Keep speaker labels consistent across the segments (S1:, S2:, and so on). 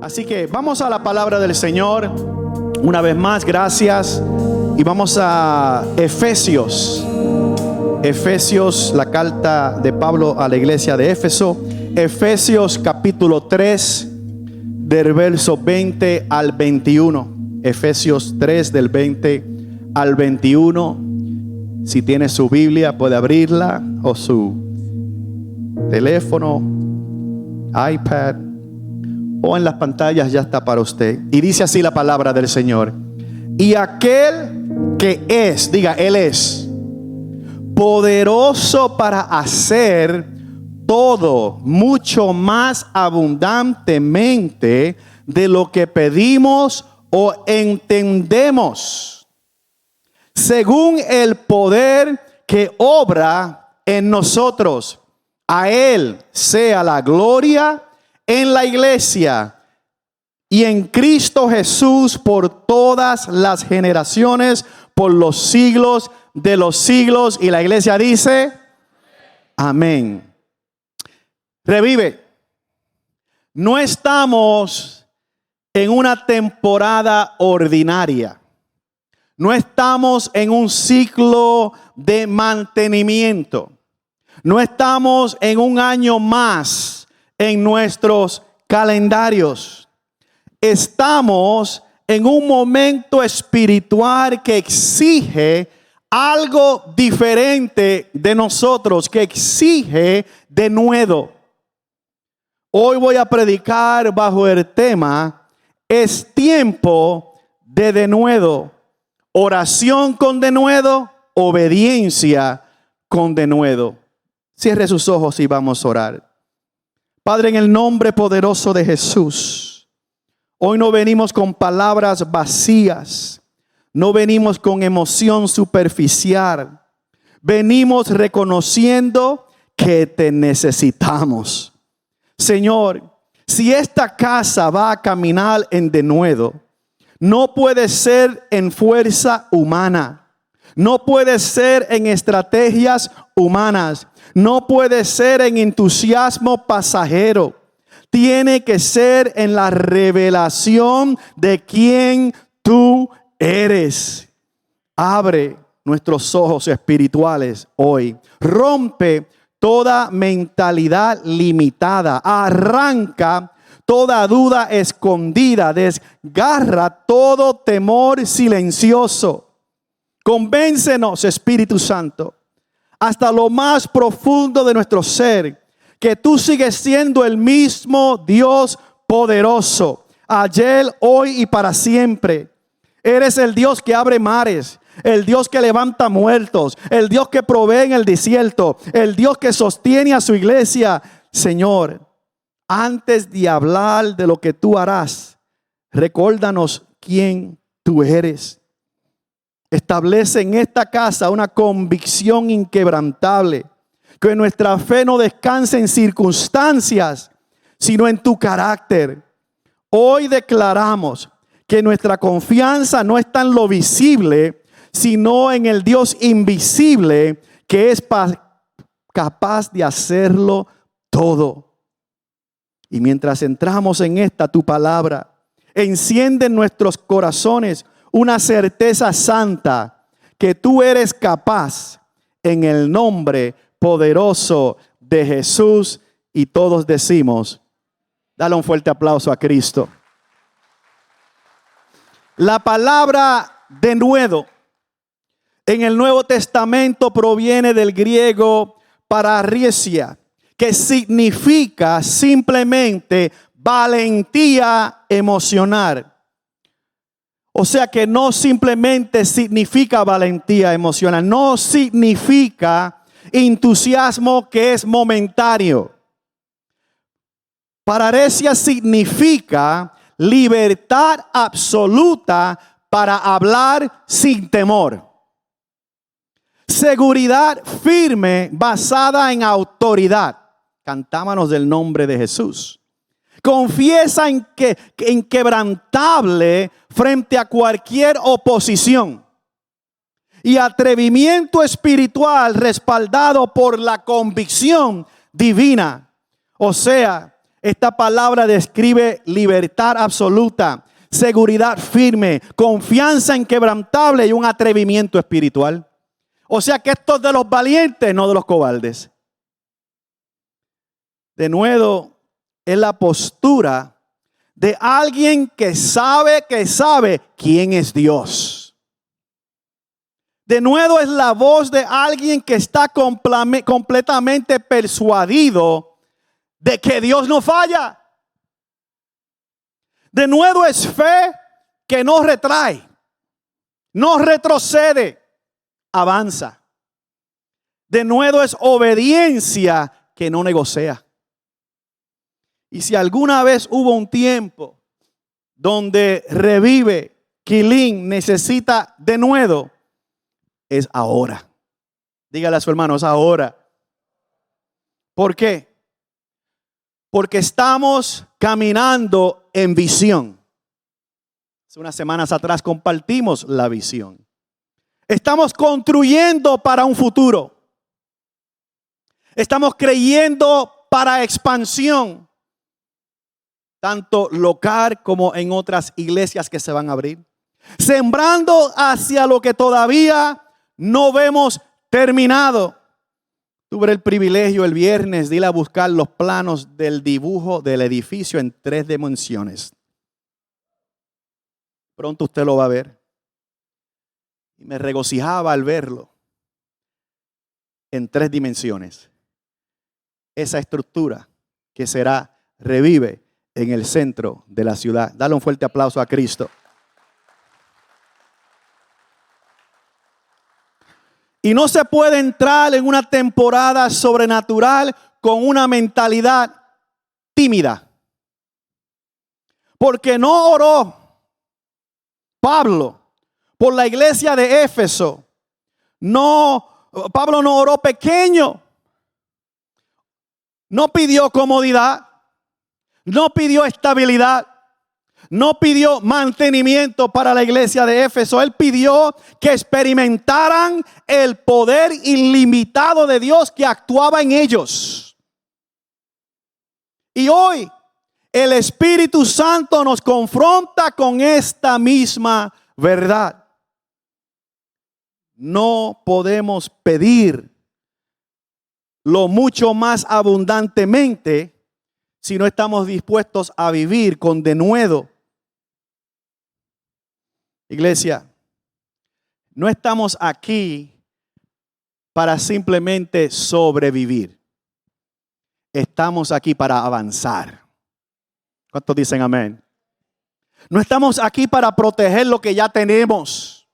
S1: Así que vamos a la palabra del Señor. Una vez más, gracias. Y vamos a Efesios. Efesios, la carta de Pablo a la iglesia de Éfeso. Efesios capítulo 3, del verso 20 al 21. Efesios 3, del 20 al 21. Si tiene su Biblia, puede abrirla, o su teléfono, iPad, o en las pantallas ya está para usted. Y dice así la palabra del Señor: y aquel que es, diga, Él es poderoso para hacer todo mucho más abundantemente de lo que pedimos o entendemos, según el poder que obra en nosotros. A Él sea la gloria en la iglesia y en Cristo Jesús por todas las generaciones, por los siglos de los siglos. Y la iglesia dice: amén. Revive. No estamos en una temporada ordinaria. No estamos en un ciclo de mantenimiento. No estamos en un año más en nuestros calendarios. Estamos en un momento espiritual que exige algo diferente de nosotros, que exige denuedo. Hoy voy a predicar bajo el tema: es tiempo de denuedo. Oración con denuedo, obediencia con denuedo. Cierre sus ojos y vamos a orar. Padre, en el nombre poderoso de Jesús, hoy no venimos con palabras vacías, no venimos con emoción superficial, venimos reconociendo que te necesitamos. Señor, si esta casa va a caminar en denuedo, no puede ser en fuerza humana, no puede ser en estrategias humanas, no puede ser en entusiasmo pasajero. Tiene que ser en la revelación de quién tú eres. Abre nuestros ojos espirituales hoy. Rompe toda mentalidad limitada. Arranca toda duda escondida. Desgarra todo temor silencioso. Convéncenos, Espíritu Santo, hasta lo más profundo de nuestro ser, que tú sigues siendo el mismo Dios poderoso, ayer, hoy y para siempre. Eres el Dios que abre mares, el Dios que levanta muertos, el Dios que provee en el desierto, el Dios que sostiene a su iglesia. Señor, antes de hablar de lo que tú harás, recuérdanos quién tú eres. Establece en esta casa una convicción inquebrantable, que nuestra fe no descanse en circunstancias, sino en tu carácter. Hoy declaramos que nuestra confianza no está en lo visible, sino en el Dios invisible, que es capaz de hacerlo todo. Y mientras entramos en esta tu palabra, enciende en nuestros corazones una certeza santa, que tú eres capaz, en el nombre poderoso de Jesús. Y todos decimos: dale un fuerte aplauso a Cristo. La palabra denuedo en el Nuevo Testamento proviene del griego parariesia, que significa simplemente valentía emocional. O sea que no simplemente significa valentía emocional, no significa entusiasmo que es momentáneo. Pararesia significa libertad absoluta para hablar sin temor. Seguridad firme basada en autoridad. Cantábamos del nombre de Jesús. Confiesa inquebrantable frente a cualquier oposición. Y atrevimiento espiritual respaldado por la convicción divina. O sea, Esta palabra describe libertad absoluta, seguridad firme, confianza inquebrantable y un atrevimiento espiritual. O sea que esto es de los valientes, no de los cobardes. De nuevo, es la postura de alguien que sabe quién es Dios. De nuevo es la voz de alguien que está completamente persuadido de que Dios no falla. De nuevo es fe que no retrae, no retrocede, avanza. De nuevo es obediencia que no negocia. Y si alguna vez hubo un tiempo donde Revive Quilín necesita de nuevo, es ahora. Dígale a su hermano, es ahora. ¿Por qué? Porque estamos caminando en visión. Hace unas semanas atrás compartimos la visión. Estamos construyendo para un futuro. Estamos creyendo para expansión, tanto local como en otras iglesias que se van a abrir. Sembrando hacia lo que todavía no vemos terminado. Tuve el privilegio el viernes de ir a buscar los planos del dibujo del edificio en 3 dimensiones. Pronto usted lo va a ver. Y me regocijaba al verlo en 3 dimensiones. Esa estructura que será Revive en el centro de la ciudad. Dale un fuerte aplauso a Cristo. Y no se puede entrar en una temporada sobrenatural con una mentalidad tímida. Porque no oró Pablo por la iglesia de Éfeso. Pablo no oró pequeño. No pidió comodidad. No pidió estabilidad. No pidió mantenimiento para la iglesia de Éfeso. Él pidió que experimentaran el poder ilimitado de Dios que actuaba en ellos. Y hoy el Espíritu Santo nos confronta con esta misma verdad. No podemos pedir lo mucho más abundantemente si no estamos dispuestos a vivir con denuedo. Iglesia, no estamos aquí para simplemente sobrevivir. Estamos aquí para avanzar. ¿Cuántos dicen amén? No estamos aquí para proteger lo que ya tenemos.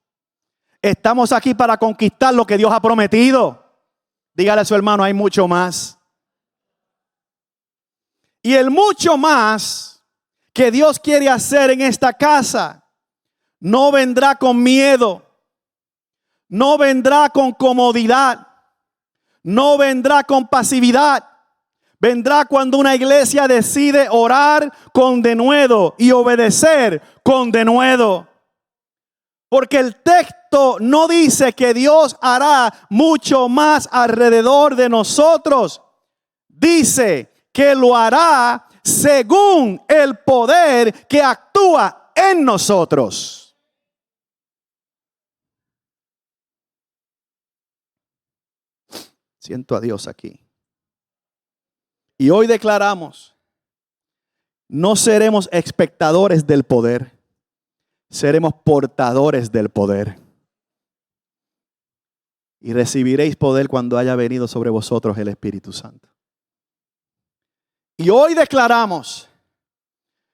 S1: Estamos aquí para conquistar lo que Dios ha prometido. Dígale a su hermano, hay mucho más. Y el mucho más que Dios quiere hacer en esta casa no vendrá con miedo, no vendrá con comodidad, no vendrá con pasividad. Vendrá cuando una iglesia decide orar con denuedo y obedecer con denuedo. Porque el texto no dice que Dios hará mucho más alrededor de nosotros. Dice que lo hará según el poder que actúa en nosotros. Siento a Dios aquí. Y hoy declaramos, no seremos espectadores del poder, seremos portadores del poder. Y recibiréis poder cuando haya venido sobre vosotros el Espíritu Santo. Y hoy declaramos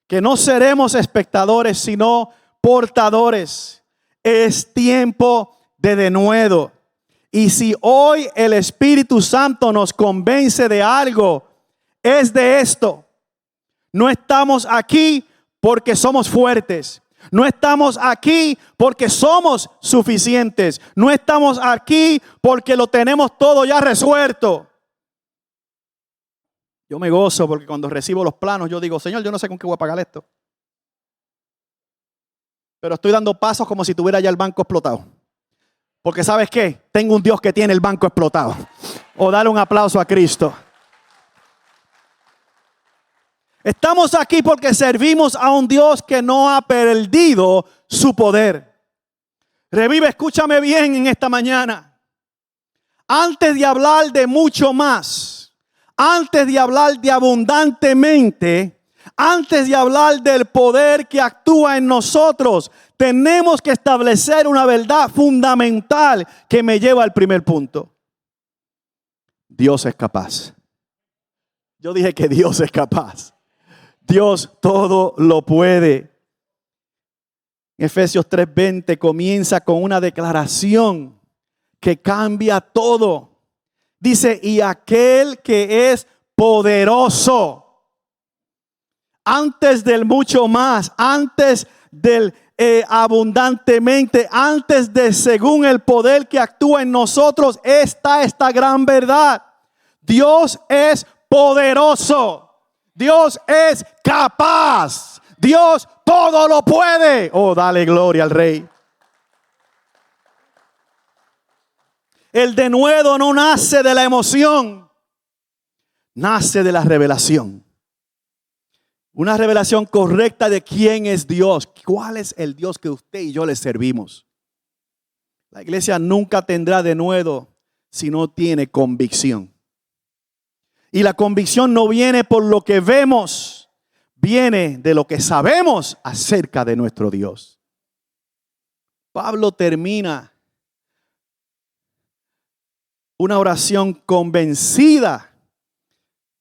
S1: que no seremos espectadores, sino portadores. Es tiempo de denuedo. Y si hoy el Espíritu Santo nos convence de algo, es de esto. No estamos aquí porque somos fuertes. No estamos aquí porque somos suficientes. No estamos aquí porque lo tenemos todo ya resuelto. Yo me gozo porque cuando recibo los planos yo digo, Señor, yo no sé con qué voy a pagar esto. Pero estoy dando pasos como si tuviera ya el banco explotado. Porque ¿sabes qué? Tengo un Dios que tiene el banco explotado. O dale un aplauso a Cristo. Estamos aquí porque servimos a un Dios que no ha perdido su poder. Revive, escúchame bien en esta mañana. Antes de hablar de mucho más, antes de hablar de abundantemente, antes de hablar del poder que actúa en nosotros, tenemos que establecer una verdad fundamental que me lleva al primer punto. Dios es capaz. Yo dije que Dios es capaz. Dios todo lo puede. Efesios 3:20 comienza con una declaración que cambia todo. Dice, y aquel que es poderoso, antes del mucho más, antes del abundantemente, antes de según el poder que actúa en nosotros, está esta gran verdad. Dios es poderoso. Dios es capaz. Dios todo lo puede. Oh, dale gloria al Rey. El denuedo no nace de la emoción, nace de la revelación. Una revelación correcta de quién es Dios. ¿Cuál es el Dios que usted y yo le servimos? La iglesia nunca tendrá denuedo si no tiene convicción. Y la convicción no viene por lo que vemos, viene de lo que sabemos acerca de nuestro Dios. Pablo termina una oración convencida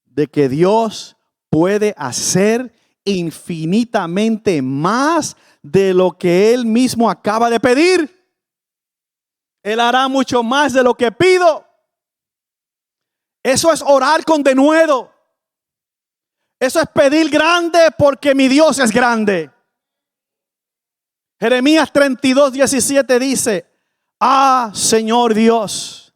S1: de que Dios puede hacer infinitamente más de lo que Él mismo acaba de pedir. Él hará mucho más de lo que pido. Eso es orar con denuedo. Eso es pedir grande porque mi Dios es grande. Jeremías 32:17 dice, Señor Dios,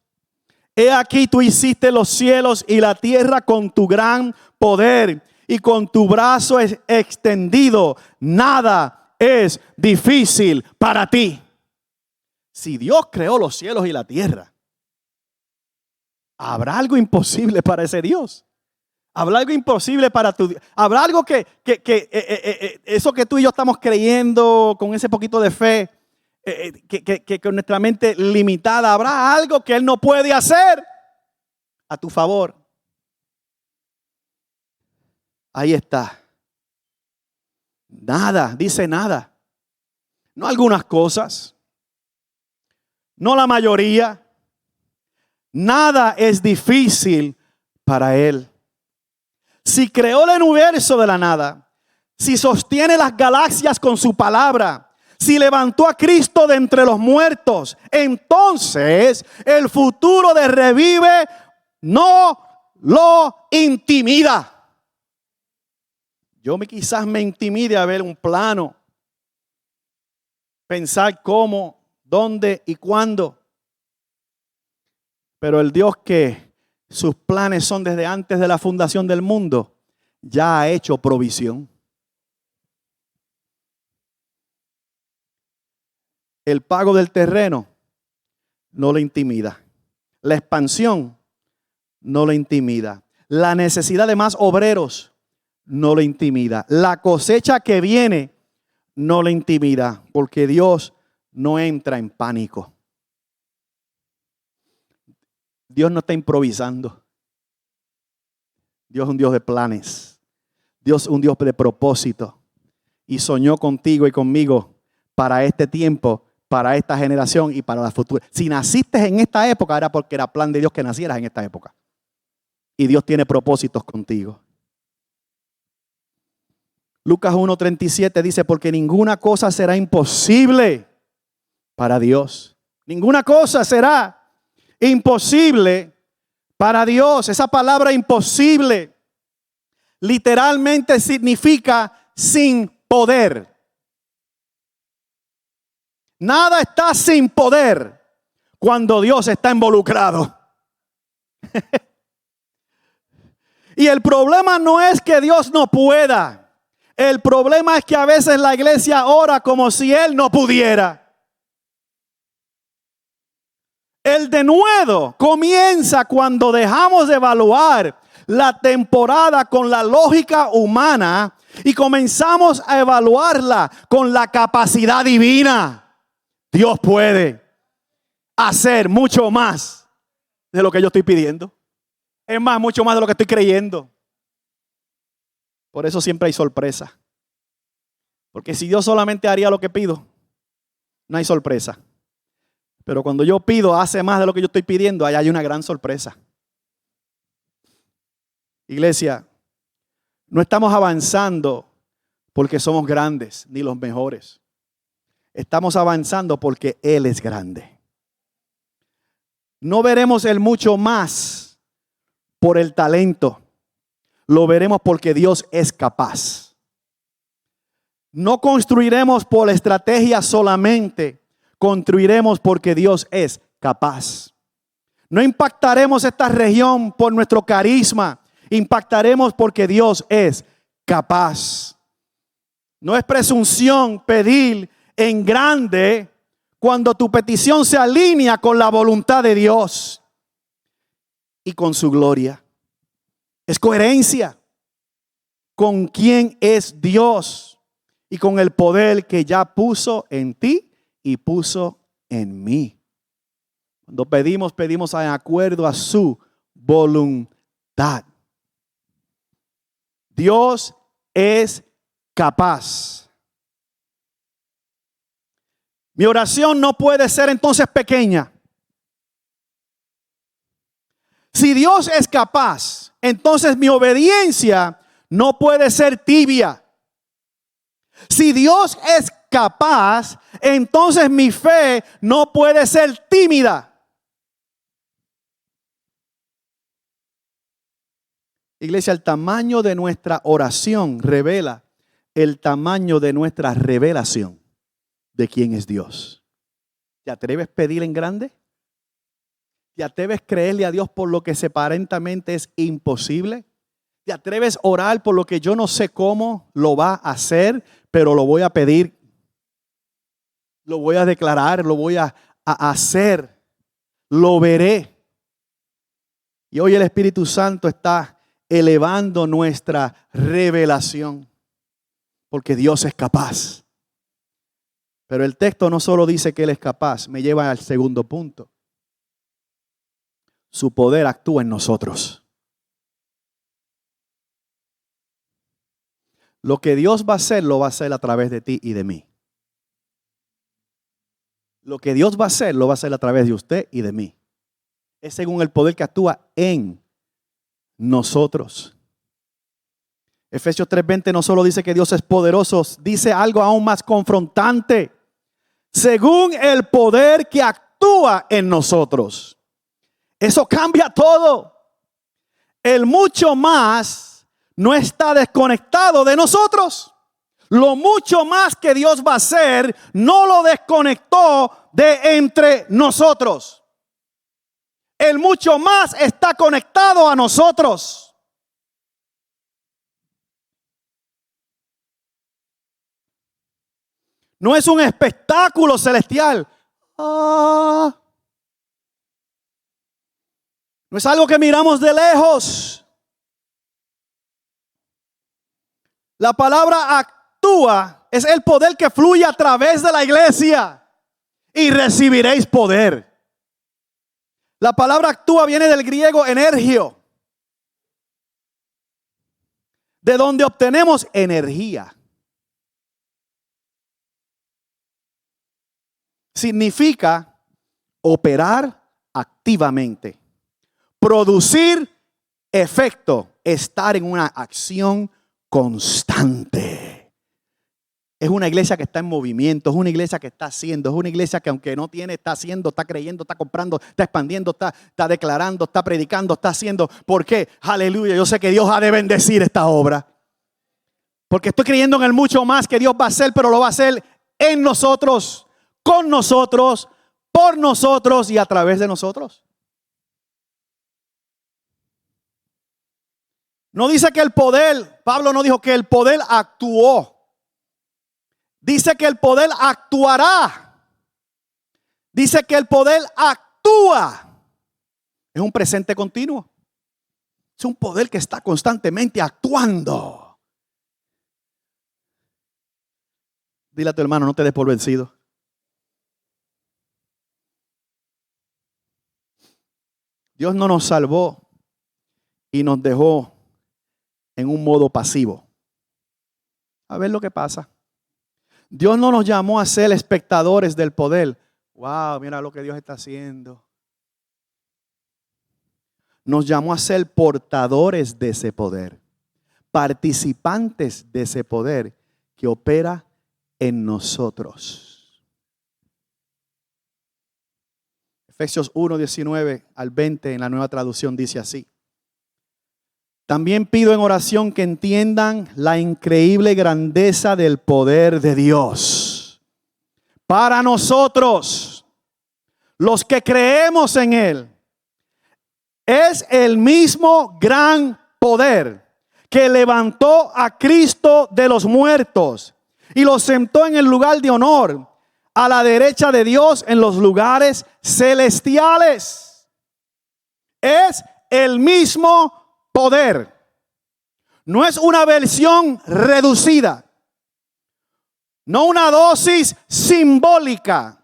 S1: he aquí tú hiciste los cielos y la tierra con tu gran poder y con tu brazo extendido. Nada es difícil para ti. Si Dios creó los cielos y la tierra, ¿habrá algo imposible para ese Dios? ¿Habrá algo imposible para tu Dios? ¿Habrá algo que eso que tú y yo estamos creyendo con ese poquito de fe, que con nuestra mente limitada, habrá algo que Él no puede hacer a tu favor? Ahí está. Nada, dice nada. No algunas cosas, no la mayoría. Nada es difícil para Él. Si creó el universo de la nada, si sostiene las galaxias con su palabra, si levantó a Cristo de entre los muertos, entonces el futuro de Revive no lo intimida. Quizás me intimide a ver un plano, pensar cómo, dónde y cuándo. Pero el Dios que sus planes son desde antes de la fundación del mundo, ya ha hecho provisión. El pago del terreno no le intimida. La expansión no le intimida. La necesidad de más obreros no le intimida. La cosecha que viene no le intimida, porque Dios no entra en pánico. Dios no está improvisando. Dios es un Dios de planes. Dios es un Dios de propósito. Y soñó contigo y conmigo para este tiempo, para esta generación y para la futura. Si naciste en esta época, era porque era plan de Dios que nacieras en esta época. Y Dios tiene propósitos contigo. Lucas 1:37 dice, porque ninguna cosa será imposible para Dios. Ninguna cosa será imposible para Dios. Esa palabra imposible literalmente significa sin poder. Nada está sin poder cuando Dios está involucrado. Y el problema no es que Dios no pueda. El problema es que a veces la iglesia ora como si Él no pudiera. El denuedo comienza cuando dejamos de evaluar la temporada con la lógica humana y comenzamos a evaluarla con la capacidad divina. Dios puede hacer mucho más de lo que yo estoy pidiendo. Es más, mucho más de lo que estoy creyendo. Por eso siempre hay sorpresa. Porque si Dios solamente haría lo que pido, no hay sorpresa. Pero cuando yo pido, hace más de lo que yo estoy pidiendo, ahí hay una gran sorpresa. Iglesia, no estamos avanzando porque somos grandes ni los mejores. Estamos avanzando porque Él es grande. No veremos el mucho más por el talento. Lo veremos porque Dios es capaz. No construiremos por la estrategia solamente. Construiremos porque Dios es capaz. No impactaremos esta región por nuestro carisma. Impactaremos porque Dios es capaz. No es presunción pedir en grande cuando tu petición se alinea con la voluntad de Dios y con su gloria. Es coherencia con quién es Dios y con el poder que ya puso en ti y puso en mí. Cuando pedimos en acuerdo a su voluntad. Dios es capaz. Mi oración no puede ser entonces pequeña. Si Dios es capaz, entonces mi obediencia no puede ser tibia. Si Dios es capaz, entonces mi fe no puede ser tímida. Iglesia, el tamaño de nuestra oración revela el tamaño de nuestra revelación de quién es Dios. ¿Te atreves a pedir en grande? ¿Te atreves a creerle a Dios por lo que aparentemente es imposible? ¿Te atreves a orar por lo que yo no sé cómo lo va a hacer, pero lo voy a pedir? Lo voy a declarar, lo voy a hacer, lo veré. Y hoy el Espíritu Santo está elevando nuestra revelación, porque Dios es capaz. Pero el texto no solo dice que Él es capaz, me lleva al segundo punto. Su poder actúa en nosotros. Lo que Dios va a hacer, lo va a hacer a través de ti y de mí. Lo que Dios va a hacer, lo va a hacer a través de usted y de mí. Es según el poder que actúa en nosotros. Efesios 3:20 no solo dice que Dios es poderoso, dice algo aún más confrontante. Según el poder que actúa en nosotros. Eso cambia todo. El mucho más no está desconectado de nosotros. Lo mucho más que Dios va a hacer no lo desconectó de entre nosotros. El mucho más está conectado a nosotros. No es un espectáculo celestial. No es algo que miramos de lejos. La palabra actúa es el poder que fluye a través de la iglesia. Y recibiréis poder. La palabra actúa viene del griego energio, de donde obtenemos energía. Significa operar activamente, producir efecto, estar en una acción constante. Es una iglesia que está en movimiento, es una iglesia que está haciendo, es una iglesia que aunque no tiene, está haciendo, está creyendo, está comprando, está expandiendo, está declarando, está predicando, está haciendo. ¿Por qué? Aleluya, yo sé que Dios ha de bendecir esta obra. Porque estoy creyendo en el mucho más que Dios va a hacer, pero lo va a hacer en nosotros, con nosotros, por nosotros y a través de nosotros. No dice que el poder, Pablo no dijo que el poder actuó. Dice que el poder actuará. Dice que el poder actúa actúa. Es un presente continuo. Es un poder que está constantemente actuando. Dile a tu hermano, no te des por vencido. Dios no nos salvó y nos dejó en un modo pasivo. A ver lo que pasa. Dios no nos llamó a ser espectadores del poder. Wow, mira lo que Dios está haciendo. Nos llamó a ser portadores de ese poder, participantes de ese poder que opera en nosotros. Efesios 1, 19 al 20 en la Nueva Traducción dice así. También pido en oración que entiendan la increíble grandeza del poder de Dios para nosotros, los que creemos en Él. Es el mismo gran poder que levantó a Cristo de los muertos y lo sentó en el lugar de honor a la derecha de Dios en los lugares celestiales. Es el mismo poder. No es una versión reducida, no una dosis simbólica.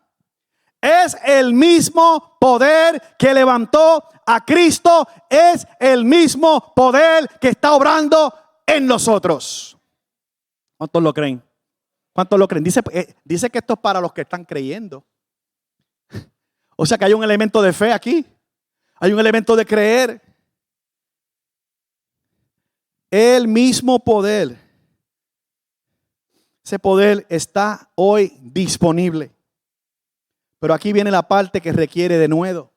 S1: Es el mismo poder que levantó a Cristo. Es el mismo poder que está obrando en nosotros. ¿Cuántos lo creen? ¿Cuántos lo creen? Dice que esto es para los que están creyendo. O sea que hay un elemento de fe aquí. Hay un elemento de creer. El mismo poder. Ese poder está hoy disponible. Pero aquí viene la parte que requiere de nuevo.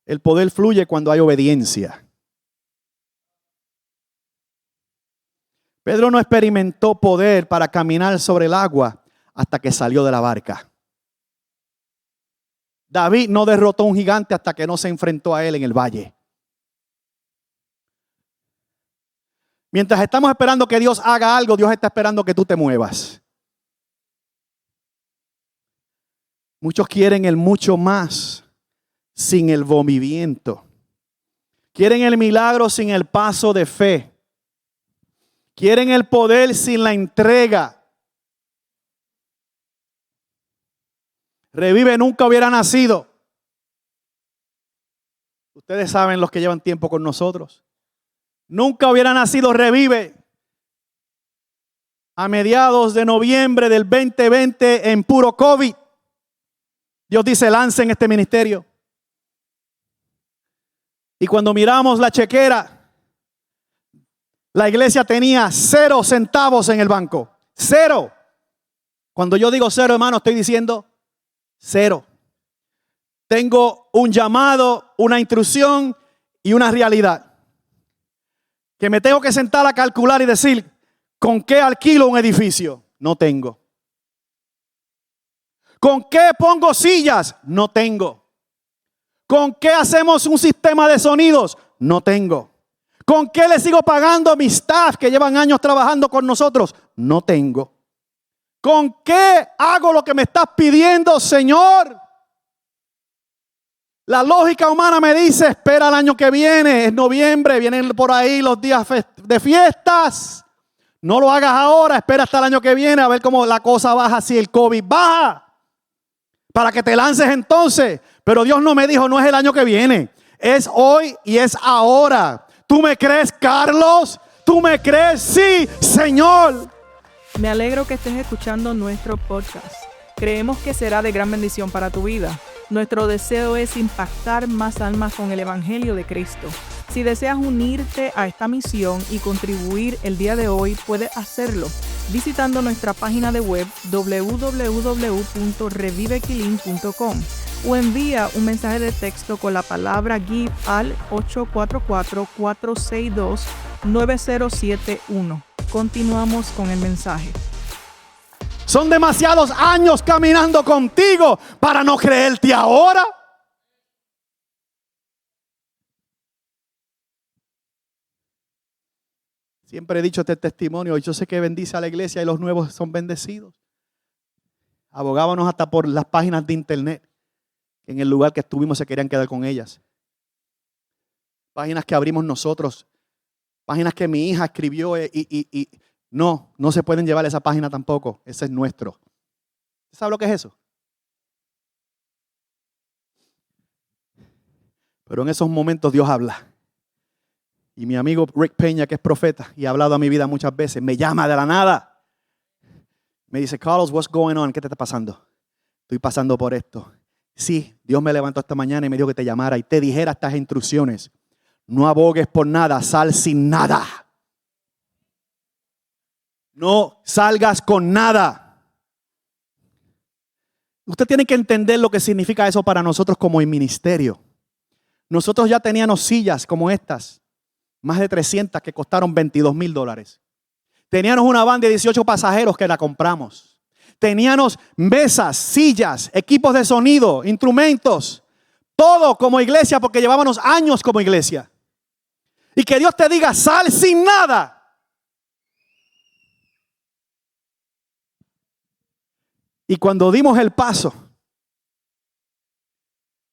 S1: El poder fluye cuando hay obediencia. Pedro no experimentó poder para caminar sobre el agua hasta que salió de la barca. David no derrotó a un gigante hasta que no se enfrentó a él en el valle. Mientras estamos esperando que Dios haga algo, Dios está esperando que tú te muevas. Muchos quieren el mucho más sin el movimiento. Quieren el milagro sin el paso de fe. Quieren el poder sin la entrega. Revive nunca hubiera nacido. Ustedes saben los que llevan tiempo con nosotros. Nunca hubiera nacido Revive. A mediados de noviembre del 2020 en puro COVID. Dios dice, lancen este ministerio. Y cuando miramos la chequera, la iglesia tenía 0 centavos en el banco. 0. Cuando yo digo 0, hermano, estoy diciendo 0. Tengo un llamado, una instrucción y una realidad. Que me tengo que sentar a calcular y decir, ¿con qué alquilo un edificio? No tengo. ¿Con qué pongo sillas? No tengo. ¿Con qué hacemos un sistema de sonidos? No tengo. ¿Con qué le sigo pagando a mi staff que llevan años trabajando con nosotros? No tengo. ¿Con qué hago lo que me estás pidiendo, Señor? La lógica humana me dice, espera el año que viene, es noviembre, vienen por ahí los días de fiestas. No lo hagas ahora, espera hasta el año que viene a ver cómo la cosa baja si el COVID baja. Para que te lances entonces. Pero Dios no me dijo, no es el año que viene. Es hoy y es ahora. ¿Tú me crees, Carlos? ¿Tú me crees? Sí, Señor.
S2: Me alegro que estés escuchando nuestro podcast. Creemos que será de gran bendición para tu vida. Nuestro deseo es impactar más almas con el Evangelio de Cristo. Si deseas unirte a esta misión y contribuir el día de hoy, puedes hacerlo visitando nuestra página de web www.revivequilin.com o envía un mensaje de texto con la palabra GIVE al 844-462-9071. Continuamos con el mensaje.
S1: Son demasiados años caminando contigo para no creerte ahora. Siempre he dicho este testimonio y yo sé que bendice a la iglesia y los nuevos son bendecidos. Abogábamos hasta por las páginas de internet. En el lugar que estuvimos se querían quedar con ellas. Páginas que abrimos nosotros. Páginas que mi hija escribió y no se pueden llevar esa página tampoco. Ese es nuestro. ¿Sabe lo que es eso? Pero en esos momentos Dios habla. Y mi amigo Rick Peña, que es profeta y ha hablado a mi vida muchas veces, me llama de la nada. Me dice, Carlos, what's going on? ¿Qué te está pasando? Estoy pasando por esto. Sí, Dios me levantó esta mañana y me dijo que te llamara y te dijera estas instrucciones. No abogues por nada, sal sin nada. No salgas con nada. Usted tiene que entender lo que significa eso para nosotros como en ministerio. Nosotros ya teníamos sillas como estas, más de 300 que costaron $22,000. Teníamos una van de 18 pasajeros que la compramos. Teníamos mesas, sillas, equipos de sonido, instrumentos, todo como iglesia porque llevábamos años como iglesia. Y que Dios te diga, sal sin nada. Y cuando dimos el paso,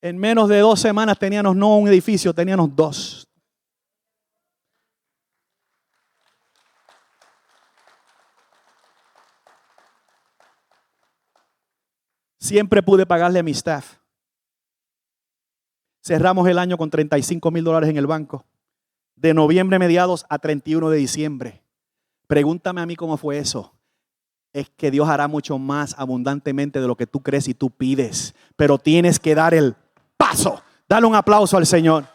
S1: en menos de 2 semanas teníamos no un edificio, teníamos 2. Siempre pude pagarle a mi staff. Cerramos el año con $35,000 en el banco. De noviembre mediados a 31 de diciembre. Pregúntame a mí cómo fue eso. Es que Dios hará mucho más abundantemente de lo que tú crees y tú pides. Pero tienes que dar el paso. Dale un aplauso al Señor.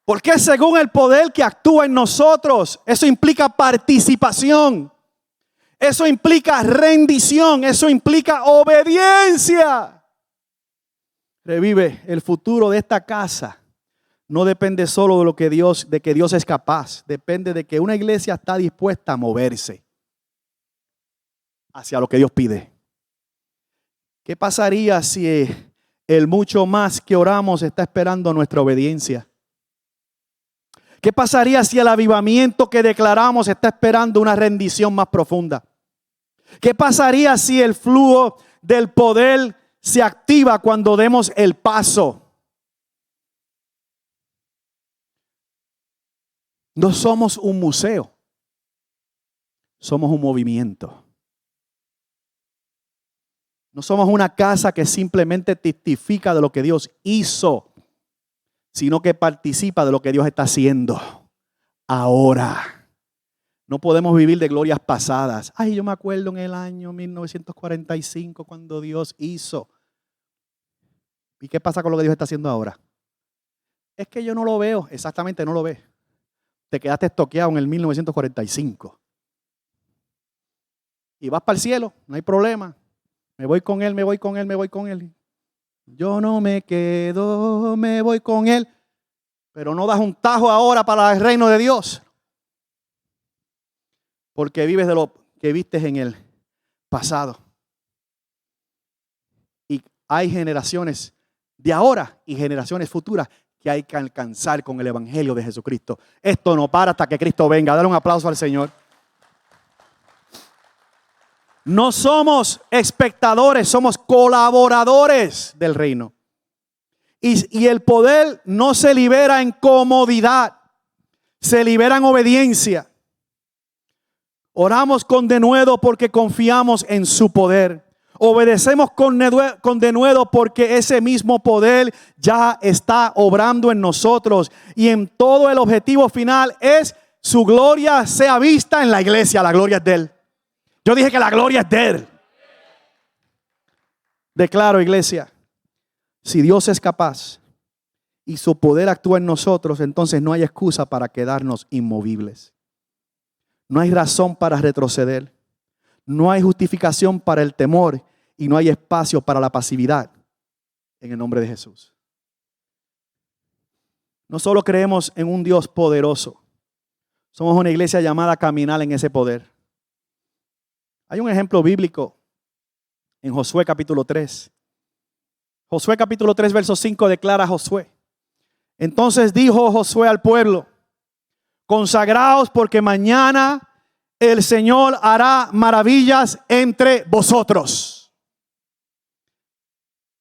S1: Porque según el poder que actúa en nosotros, eso implica participación. Eso implica rendición. Eso implica obediencia. Revive, el futuro de esta casa no depende solo de que Dios es capaz. Depende de que una iglesia está dispuesta a moverse hacia lo que Dios pide. ¿Qué pasaría si el mucho más que oramos está esperando nuestra obediencia? ¿Qué pasaría si el avivamiento que declaramos está esperando una rendición más profunda? ¿Qué pasaría si el flujo del poder se activa cuando demos el paso? No somos un museo, somos un movimiento. No somos una casa que simplemente testifica de lo que Dios hizo, sino que participa de lo que Dios está haciendo ahora. No podemos vivir de glorias pasadas. Ay, yo me acuerdo en el año 1945 cuando Dios hizo. ¿Y qué pasa con lo que Dios está haciendo ahora? Es que yo no lo veo. Exactamente, no lo ves. Te quedaste estoqueado en el 1945. Y vas para el cielo, no hay problema. Me voy con Él, me voy con Él, me voy con Él. Yo no me quedo, me voy con Él. Pero no das un tajo ahora para el reino de Dios. Porque vives de lo que viste en el pasado. Y hay generaciones de ahora y generaciones futuras que hay que alcanzar con el evangelio de Jesucristo. Esto no para hasta que Cristo venga. Dale un aplauso al Señor. No somos espectadores, somos colaboradores del reino. Y el poder no se libera en comodidad, se libera en obediencia. Oramos con denuedo porque confiamos en su poder. Obedecemos con denuedo porque ese mismo poder ya está obrando en nosotros. Y en todo el objetivo final es su gloria sea vista en la iglesia. La gloria es de Él. Yo dije que la gloria es de Él. Declaro, iglesia, si Dios es capaz y su poder actúa en nosotros, entonces no hay excusa para quedarnos inmovibles. No hay razón para retroceder. No hay justificación para el temor y no hay espacio para la pasividad en el nombre de Jesús. No solo creemos en un Dios poderoso, somos una iglesia llamada a caminar en ese poder. Hay un ejemplo bíblico en Josué capítulo 3. Josué capítulo 3 verso 5 declara a Josué. Entonces dijo Josué al pueblo: consagraos porque mañana el Señor hará maravillas entre vosotros.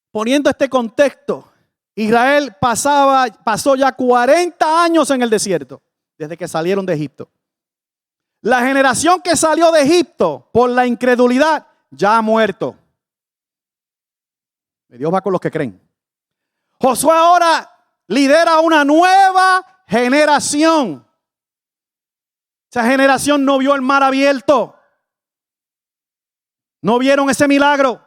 S1: Poniendo este contexto, Israel pasó ya 40 años en el desierto, desde que salieron de Egipto. La generación que salió de Egipto por la incredulidad ya ha muerto. Dios va con los que creen. Josué ahora lidera una nueva generación. Esa generación no vio el mar abierto. No vieron ese milagro.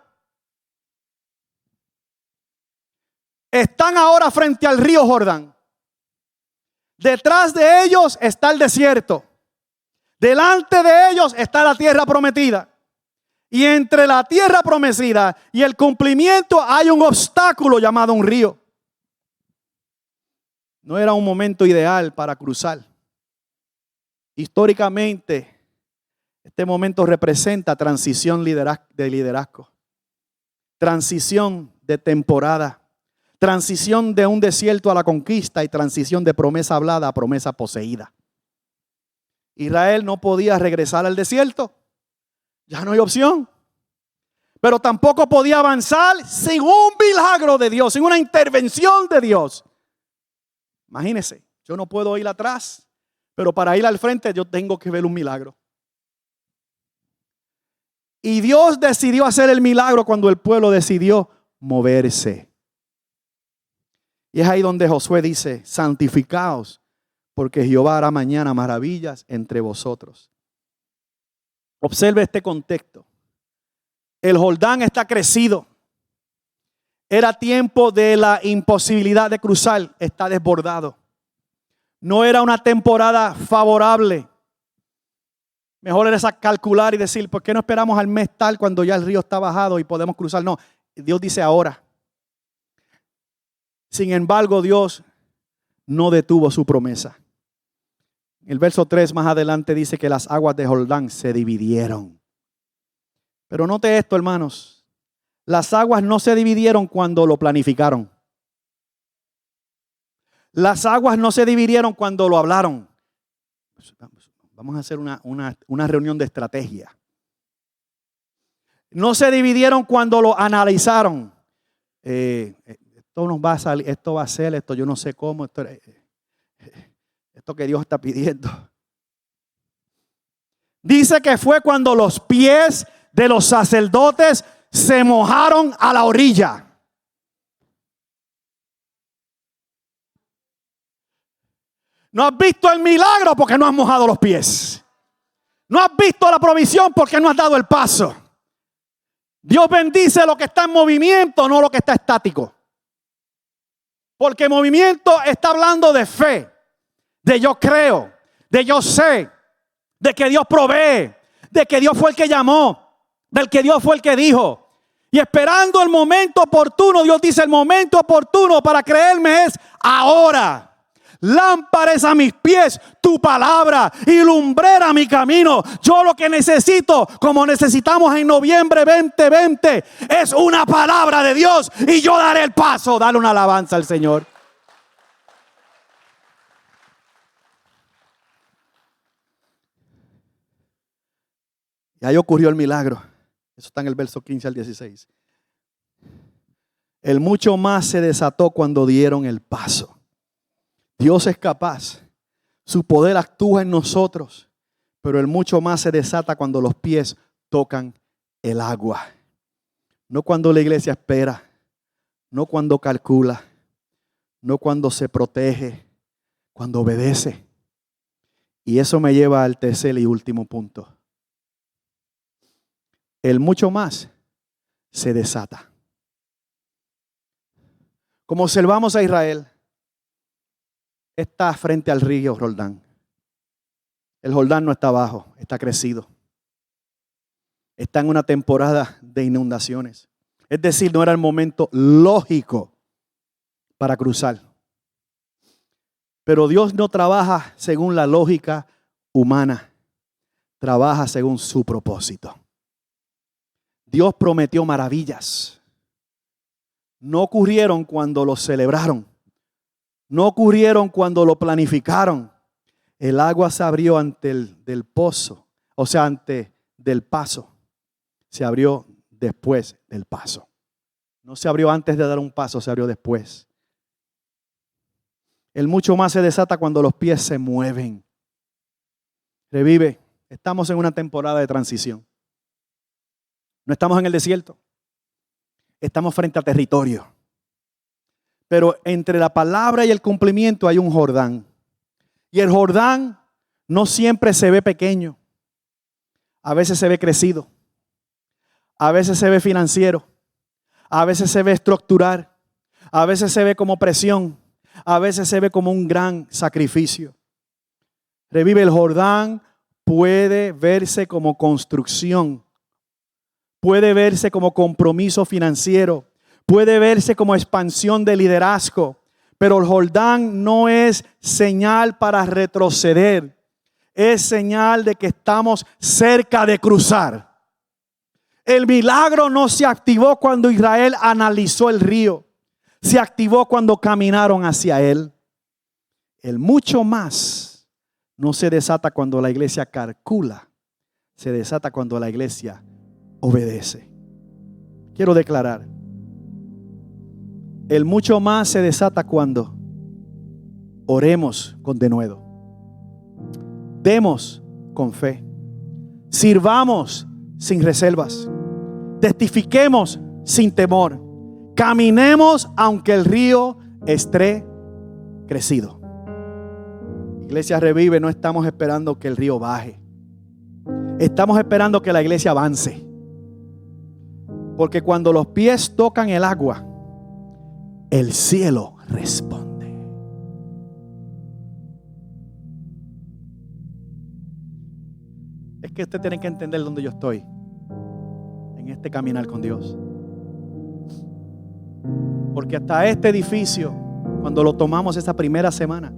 S1: Están ahora frente al río Jordán. Detrás de ellos está el desierto. Delante de ellos está la tierra prometida. Y entre la tierra prometida y el cumplimiento hay un obstáculo llamado un río. No era un momento ideal para cruzar. Históricamente, este momento representa transición de liderazgo. Transición de temporada. Transición de un desierto a la conquista y transición de promesa hablada a promesa poseída. Israel no podía regresar al desierto. Ya no hay opción. Pero tampoco podía avanzar sin un milagro de Dios, sin una intervención de Dios. Imagínense, yo no puedo ir atrás, pero para ir al frente yo tengo que ver un milagro. Y Dios decidió hacer el milagro cuando el pueblo decidió moverse. Y es ahí donde Josué dice: santificaos, porque Jehová hará mañana maravillas entre vosotros. Observe este contexto. El Jordán está crecido. Era tiempo de la imposibilidad de cruzar. Está desbordado. No era una temporada favorable. Mejor era calcular y decir: ¿por qué no esperamos al mes tal cuando ya el río está bajado y podemos cruzar? No, Dios dice ahora. Sin embargo, Dios no detuvo su promesa. El verso 3 más adelante dice que las aguas de Jordán se dividieron. Pero note esto, hermanos. Las aguas no se dividieron cuando lo planificaron. Las aguas no se dividieron cuando lo hablaron. Vamos a hacer una reunión de estrategia. No se dividieron cuando lo analizaron. Esto nos va a salir, esto va a ser, esto yo no sé cómo, esto que Dios está pidiendo. Dice que fue cuando los pies de los sacerdotes se mojaron a la orilla. No has visto el milagro porque no has mojado los pies. No has visto la provisión porque no has dado el paso. Dios bendice lo que está en movimiento, no lo que está estático. Porque movimiento está hablando de fe, de yo creo, de yo sé, de que Dios provee, de que Dios fue el que llamó, del que Dios fue el que dijo. Y esperando el momento oportuno, Dios dice: el momento oportuno para creerme es ahora. Lámpara es a mis pies tu palabra y lumbrera mi camino. Yo lo que necesito, como necesitamos en noviembre 2020, es una palabra de Dios y yo daré el paso. Dale una alabanza al Señor. Y ahí ocurrió el milagro. Eso está en el verso 15 al 16. El mucho más se desató cuando dieron el paso. Dios es capaz. Su poder actúa en nosotros. Pero el mucho más se desata cuando los pies tocan el agua. No cuando la iglesia espera. No cuando calcula. No cuando se protege. Cuando obedece. Y eso me lleva al tercer y último punto. El mucho más se desata. Como observamos a Israel, está frente al río Jordán. El Jordán no está abajo, está crecido. Está en una temporada de inundaciones. Es decir, no era el momento lógico para cruzar. Pero Dios no trabaja según la lógica humana. Trabaja según su propósito. Dios prometió maravillas. No ocurrieron cuando lo celebraron. No ocurrieron cuando lo planificaron. El agua se abrió ante del pozo, O sea, antes del paso. Se abrió después del paso. No se abrió antes de dar un paso, se abrió después. El mucho más se desata cuando los pies se mueven. Revive. Estamos en una temporada de transición. No estamos en el desierto. Estamos frente a territorio. Pero entre la palabra y el cumplimiento hay un Jordán. Y el Jordán no siempre se ve pequeño. A veces se ve crecido. A veces se ve financiero. A veces se ve estructural. A veces se ve como presión. A veces se ve como un gran sacrificio. Revive. El Jordán puede verse como construcción. Puede verse como compromiso financiero. Puede verse como expansión de liderazgo. Pero el Jordán no es señal para retroceder. Es señal de que estamos cerca de cruzar. El milagro no se activó cuando Israel analizó el río. Se activó cuando caminaron hacia él. El mucho más no se desata cuando la iglesia calcula. Se desata cuando la iglesia obedece. Quiero declarar. El mucho más se desata cuando oremos con denuedo. Demos con fe. Sirvamos sin reservas. Testifiquemos sin temor. Caminemos aunque el río esté crecido. Iglesia Revive, no estamos esperando que el río baje. Estamos esperando que la iglesia avance. Porque cuando los pies tocan el agua, el cielo responde. Es que usted tiene que entender dónde yo estoy en este caminar con Dios. Porque hasta este edificio, cuando lo tomamos esa primera semana,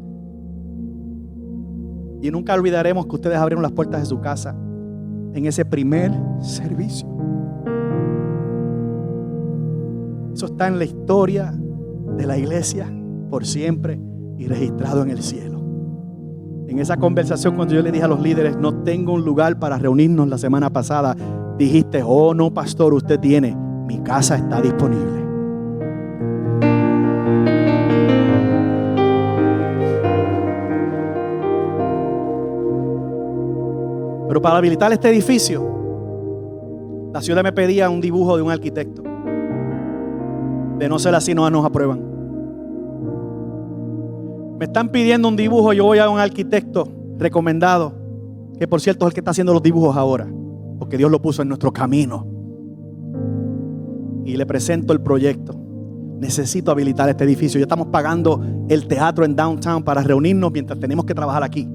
S1: y nunca olvidaremos que ustedes abrieron las puertas de su casa en ese primer servicio. Eso está en la historia de la iglesia por siempre y registrado en el cielo. En esa conversación, cuando yo le dije a los líderes, no tengo un lugar para reunirnos la semana pasada, dijiste, oh no pastor, usted tiene, mi casa está disponible. Pero para habilitar este edificio, la ciudad me pedía un dibujo de un arquitecto. De no ser así, no nos aprueban. Me están pidiendo un dibujo, yo voy a un arquitecto recomendado, que por cierto es el que está haciendo los dibujos ahora, porque Dios lo puso en nuestro camino. Y le presento el proyecto. Necesito habilitar este edificio. Ya estamos pagando el teatro en downtown para reunirnos mientras tenemos que trabajar aquí.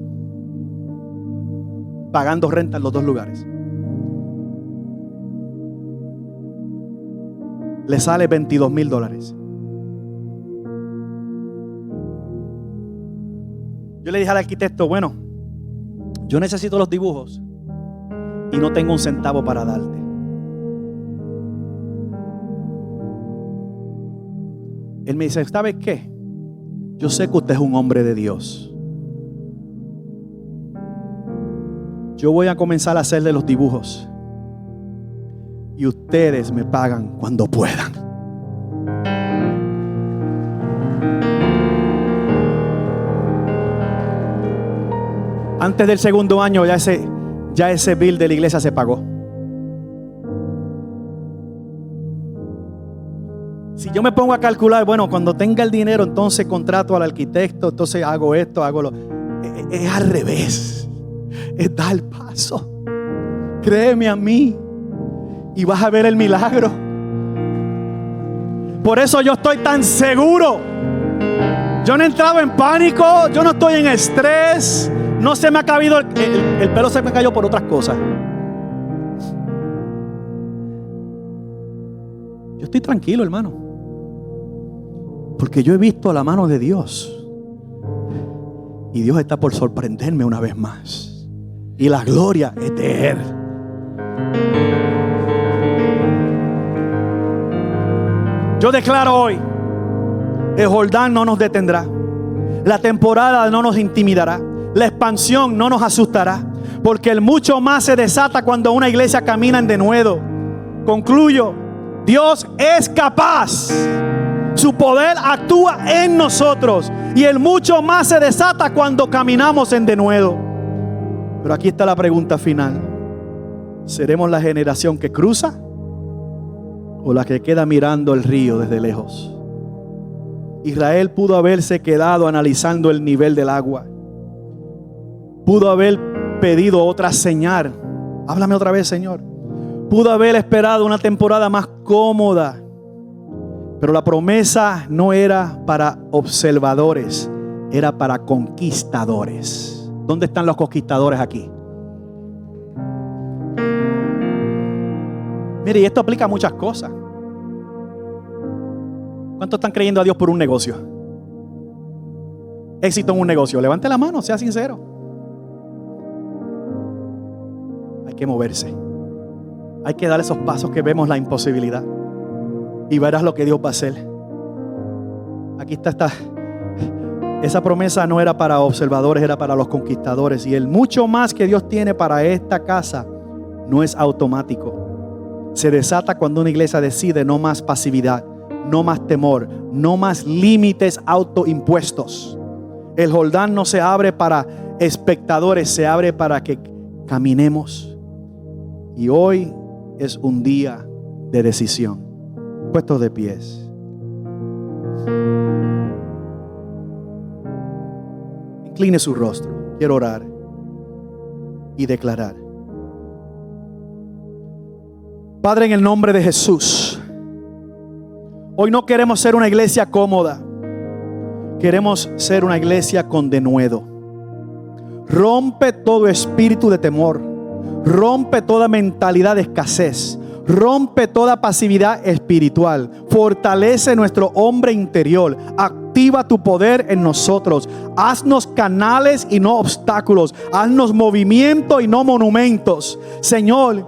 S1: Pagando renta en los dos lugares. Le sale $22,000. Yo le dije al arquitecto, bueno, yo necesito los dibujos y no tengo un centavo para darte. Él me dice, ¿sabes qué? Yo sé que usted es un hombre de Dios. Yo voy a comenzar a hacerle los dibujos y ustedes me pagan cuando puedan. Antes del segundo año ya ese bill de la iglesia se pagó. Si yo me pongo a calcular, bueno, cuando tenga el dinero, entonces contrato al arquitecto, entonces hago esto, hago lo. Es al revés. Es dar paso. Créeme a mí y vas a ver el milagro. Por eso yo estoy tan seguro. Yo no he entrado en pánico, yo no estoy en estrés. No se me ha caído el pelo, se me cayó por otras cosas. Yo estoy tranquilo, hermano, porque yo he visto la mano de Dios y Dios está por sorprenderme una vez más. Y la gloria es de Él. Yo declaro hoy, el Jordán no nos detendrá. La temporada no nos intimidará. La expansión no nos asustará. Porque el mucho más se desata cuando una iglesia camina en denuedo. Concluyo. Dios es capaz. Su poder actúa en nosotros. Y el mucho más se desata cuando caminamos en denuedo. Pero aquí está la pregunta final. ¿Seremos la generación que cruza o la que queda mirando el río desde lejos? Israel pudo haberse quedado analizando el nivel del agua. Pudo haber pedido otra señal. Háblame otra vez, Señor. Pudo haber esperado una temporada más cómoda. Pero la promesa no era para observadores, era para conquistadores. ¿Dónde están los conquistadores aquí? Mire, y esto aplica a muchas cosas. ¿Cuántos están creyendo a Dios por un negocio? Éxito en un negocio. Levante la mano, sea sincero. Hay que moverse. Hay que dar esos pasos que vemos la imposibilidad. Y verás lo que Dios va a hacer. Aquí está. Esa promesa no era para observadores, era para los conquistadores. Y el mucho más que Dios tiene para esta casa no es automático. Se desata cuando una iglesia decide no más pasividad, no más temor, no más límites autoimpuestos. El Jordán no se abre para espectadores, se abre para que caminemos. Y hoy es un día de decisión. Puestos de pies. Incline su rostro. Quiero orar y declarar. Padre, en el nombre de Jesús, hoy no queremos ser una iglesia cómoda. Queremos ser una iglesia con denuedo. Rompe todo espíritu de temor. Rompe toda mentalidad de escasez. Rompe toda pasividad espiritual. Fortalece nuestro hombre interior. Activa tu poder en nosotros. Haznos canales y no obstáculos. Haznos movimiento y no monumentos. Señor,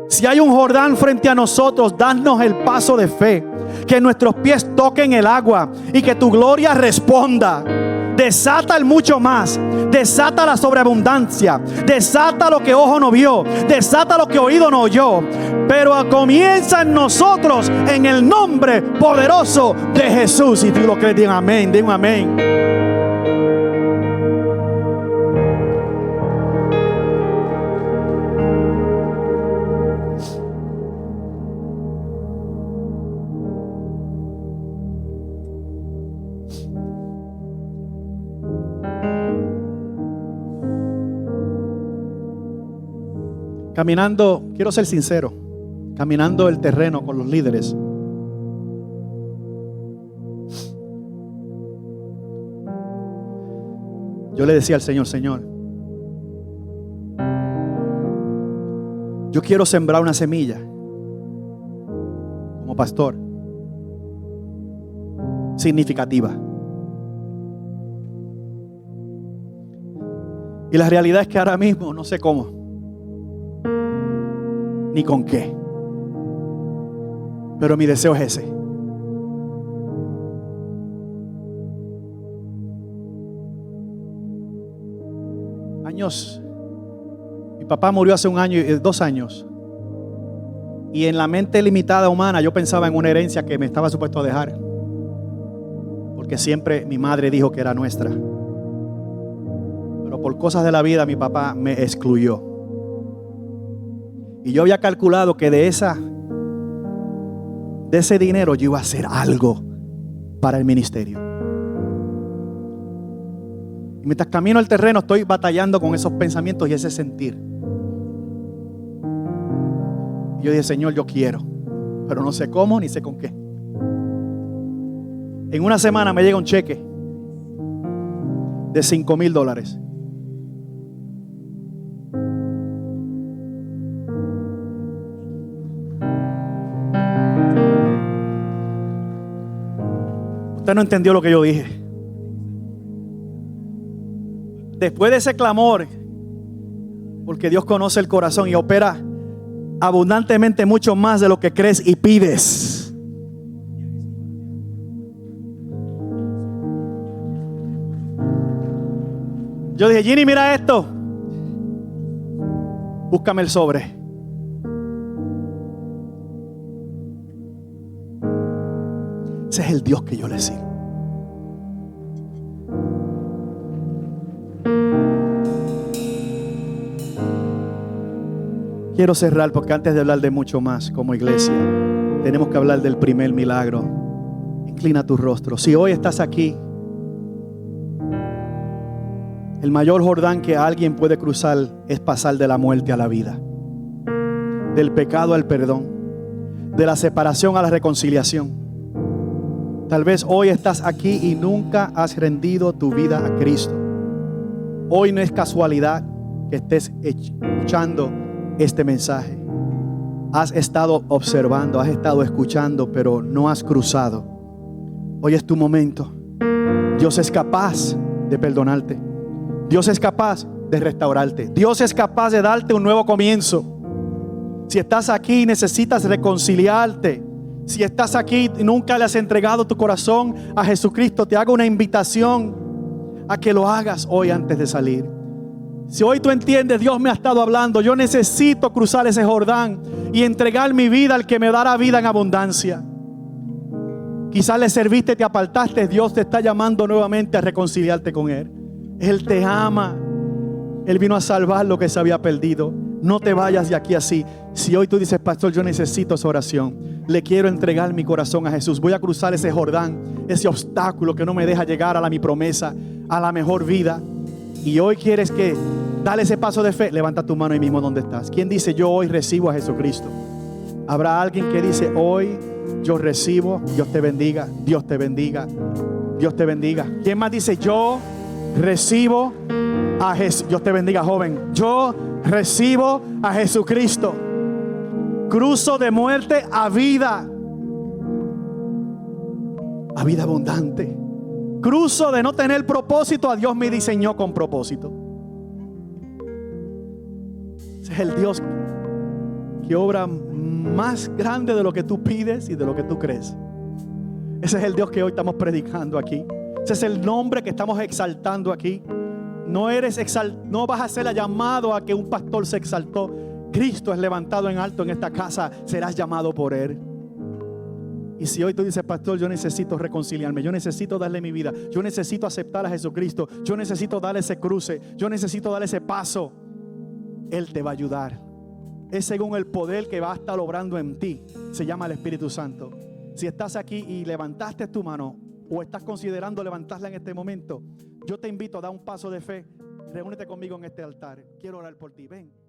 S1: si hay un Jordán frente a nosotros, danos el paso de fe. Que nuestros pies toquen el agua y que tu gloria responda. Desata el mucho más. Desata la sobreabundancia. Desata lo que ojo no vio. Desata lo que oído no oyó. Pero comienza en nosotros en el nombre poderoso de Jesús. Si tú lo crees, digan amén. Digan amén. Caminando, quiero ser sincero, caminando el terreno con los líderes. Yo le decía al Señor, Señor, yo quiero sembrar una semilla como pastor significativa. Y la realidad es que ahora mismo no sé cómo. Ni con qué. Pero mi deseo es ese. Años. Mi papá murió hace 1 año y 2 años. Y en la mente limitada humana yo pensaba en una herencia que me estaba supuesto a dejar. Porque siempre mi madre dijo que era nuestra. Pero por cosas de la vida mi papá me excluyó. Y yo había calculado que de ese dinero yo iba a hacer algo para el ministerio. Y mientras camino el terreno estoy batallando con esos pensamientos y ese sentir. Y yo dije, Señor, yo quiero, pero no sé cómo ni sé con qué. En una semana me llega un cheque de $5,000. Usted no entendió lo que yo dije. Después de ese clamor, porque Dios conoce el corazón y opera abundantemente mucho más de lo que crees y pides. Yo dije, Ginny, mira esto. Búscame el sobre. Ese es el Dios que yo le sigo. Quiero cerrar porque antes de hablar de mucho más como iglesia, tenemos que hablar del primer milagro. Inclina tu rostro. Si hoy estás aquí, el mayor Jordán que alguien puede cruzar es pasar de la muerte a la vida, del pecado al perdón, de la separación a la reconciliación. Tal vez hoy estás aquí y nunca has rendido tu vida a Cristo. Hoy no es casualidad que estés escuchando este mensaje. Has estado observando, has estado escuchando, pero no has cruzado. Hoy es tu momento. Dios es capaz de perdonarte. Dios es capaz de restaurarte. Dios es capaz de darte un nuevo comienzo. Si estás aquí y necesitas reconciliarte, si estás aquí y nunca le has entregado tu corazón a Jesucristo, te hago una invitación a que lo hagas hoy antes de salir. Si hoy tú entiendes, Dios me ha estado hablando, yo necesito cruzar ese Jordán y entregar mi vida al que me dará vida en abundancia. Quizás le serviste, te apartaste, Dios te está llamando nuevamente a reconciliarte con Él. Él te ama. Él vino a salvar lo que se había perdido. No te vayas de aquí así. Si hoy tú dices, pastor, yo necesito esa oración, le quiero entregar mi corazón a Jesús, voy a cruzar ese Jordán, ese obstáculo que no me deja llegar a mi promesa, a la mejor vida, y hoy quieres que dale ese paso de fe, levanta tu mano ahí mismo donde estás. ¿Quién dice yo hoy recibo a Jesucristo? Habrá alguien que dice hoy yo recibo. Dios te bendiga, Dios te bendiga, Dios te bendiga. ¿Quién más dice yo recibo a Jesús? Dios te bendiga, joven. Yo recibo a Jesucristo. Cruzo de muerte a vida abundante. Cruzo de no tener propósito a Dios me diseñó con propósito. Ese es el Dios que obra más grande de lo que tú pides y de lo que tú crees. Ese es el Dios que hoy estamos predicando aquí. Ese es el nombre que estamos exaltando aquí. No vas a ser llamado a que un pastor se exaltó. Cristo es levantado en alto en esta casa. Serás llamado por Él. Y si hoy tú dices, pastor, yo necesito reconciliarme, yo necesito darle mi vida, yo necesito aceptar a Jesucristo, yo necesito darle ese cruce, yo necesito darle ese paso, Él te va a ayudar. Es según el poder que va a estar obrando en ti. Se llama el Espíritu Santo. Si estás aquí y levantaste tu mano o estás considerando levantarla en este momento, yo te invito a dar un paso de fe. Reúnete conmigo en este altar. Quiero orar por ti. Ven.